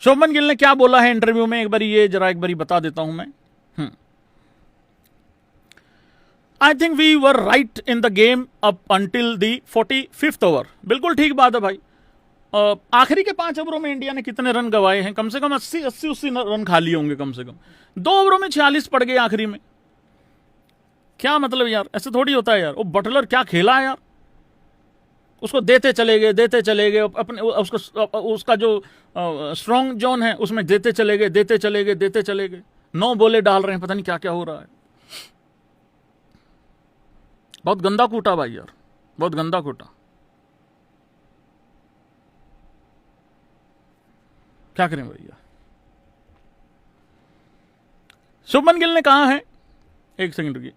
शुभमन गिल ने क्या बोला है इंटरव्यू में, एक बारी बता देता हूं मैं। I think we were right in the game up until the 45th over. बिल्कुल ठीक बात है भाई। आखिरी के 5 ओवरों में इंडिया ने कितने रन गंवाए हैं? कम से कम 80 रन खा लिए होंगे कम से कम। 2 ओवरों में 46 पड़ गए आखिरी में। क्या मतलब यार, ऐसे थोड़ी होता है यार। वो बटलर क्या खेला है यार, उसको देते चले गए अपने उसका जो स्ट्रॉन्ग जोन है उसमें देते चले गए। 9 बोले डाल रहे हैं, पता नहीं क्या क्या हो रहा है। बहुत गंदा कूटा भाई यार, बहुत गंदा कूटा। क्या करें भैया। शुभमन गिल ने कहा है, एक सेकंड रुकिए।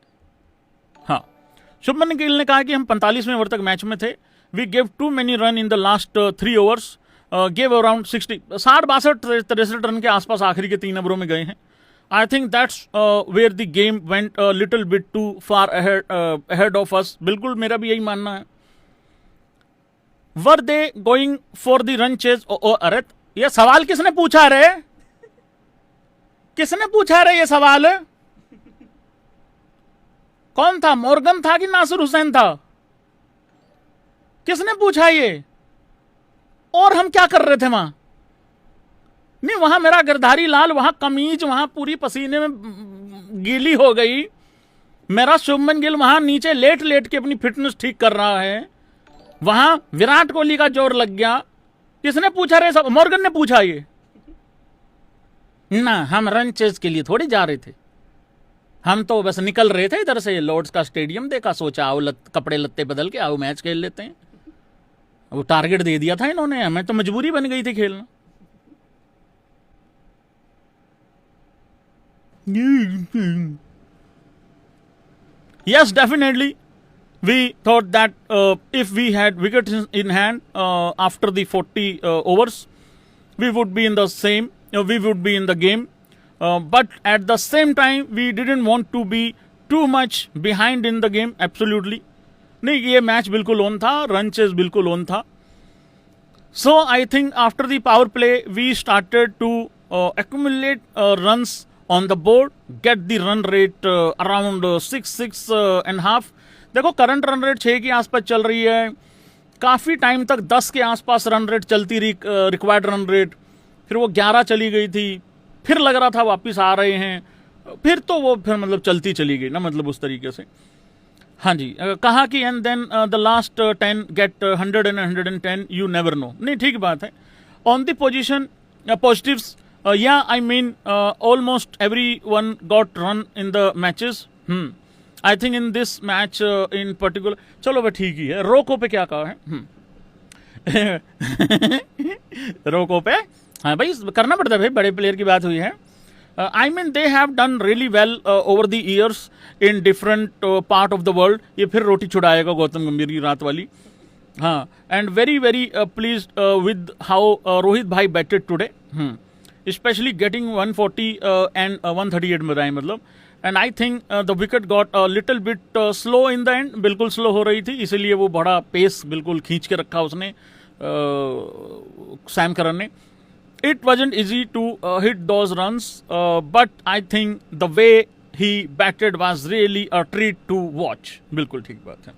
हाँ, शुभमन गिल ने कहा कि हम 45वें ओवर तक मैच में थे। We gave too many run in the last 3 overs, gave around 60 63 run के आसपास आखिरी के 3 ओवरों में गए हैं। I think that's where the game went little bit too far ahead of us. बिल्कुल मेरा भी यही मानना है। Were they going for the run chase? अरे ये सवाल किसने पूछा रे? किसने पूछा रे ये सवाल? कौन था, मॉर्गन था कि नासिर हुसैन था? किसने पूछा ये? और हम क्या कर रहे थे वहां? नहीं, वहां मेरा गिरधारी लाल, वहां कमीज वहां पूरी पसीने में गीली हो गई। मेरा शुभमन गिल वहां नीचे लेट लेट के अपनी फिटनेस ठीक कर रहा है। वहां विराट कोहली का जोर लग गया। किसने पूछा रे? सब मॉर्गन ने पूछा ये ना। हम रन चेज के लिए थोड़ी जा रहे थे, हम तो बस निकल रहे थे इधर से। लॉर्ड्स का स्टेडियम देखा, सोचा आओ कपड़े लत्ते बदल के आओ मैच खेल लेते हैं। वो टारगेट दे दिया था इन्होंने, हमें तो मजबूरी बन गई थी खेलना। Yes, definitely. We thought that if we had wickets in hand after the 40 overs, we would be in the same. We would be in the game. But at the same time, we didn't want to be too much behind in the game. Absolutely. नहीं, ये match बिल्कुल on था, run chase बिल्कुल on था। So I think after the power play, we started to accumulate runs on the board, get the run rate around 6.5। देखो current run rate 6 के आसपास चल रही है। काफी टाइम तक 10 के आसपास रन रेट चलती रही, रिक्वायर्ड रन रेट। फिर वो 11 चली गई थी, फिर लग रहा था वापस आ रहे हैं, फिर तो वो फिर मतलब चलती चली गई ना, मतलब उस तरीके से। हाँ जी, कहा कि and then the last 10 get 100 and 110, you never know. नहीं, ठीक बात है। On the position positives, yeah, I mean almost everyone got run in the matches. I think in this match in particular, चलो भाई ठीक ही है। रोको पे क्या कहा है? रोको पे हाँ भाई, करना पड़ता है भाई, बड़े प्लेयर की बात हुई है। I mean they have done really well over the years in different part of the world. ये फिर रोटी छुड़ाएगा गौतम गंभीर की रात वाली। हाँ, and very pleased with how Rohit भाई batted today. Especially getting 140 and 138 बनाए मतलब। And I think the wicket got little bit slow in the end. बिल्कुल स्लो हो रही थी, इसीलिए वो बड़ा पेस बिल्कुल खींच के रखा उसने सैम करन ने। It wasn't easy to hit those runs, but I think the way he batted was really a treat to watch. बिल्कुल ठीक बात है।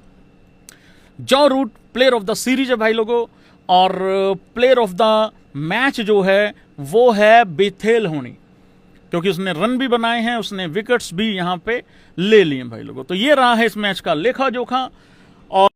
Joe Root player of the series है भाई लोगों, और प्लेयर ऑफ द मैच जो है वो है बेथेल होनी, क्योंकि उसने रन भी बनाए हैं, उसने विकेट्स भी यहां पे ले लिए भाई लोगों। तो ये रहा है इस मैच का लेखा जोखा। और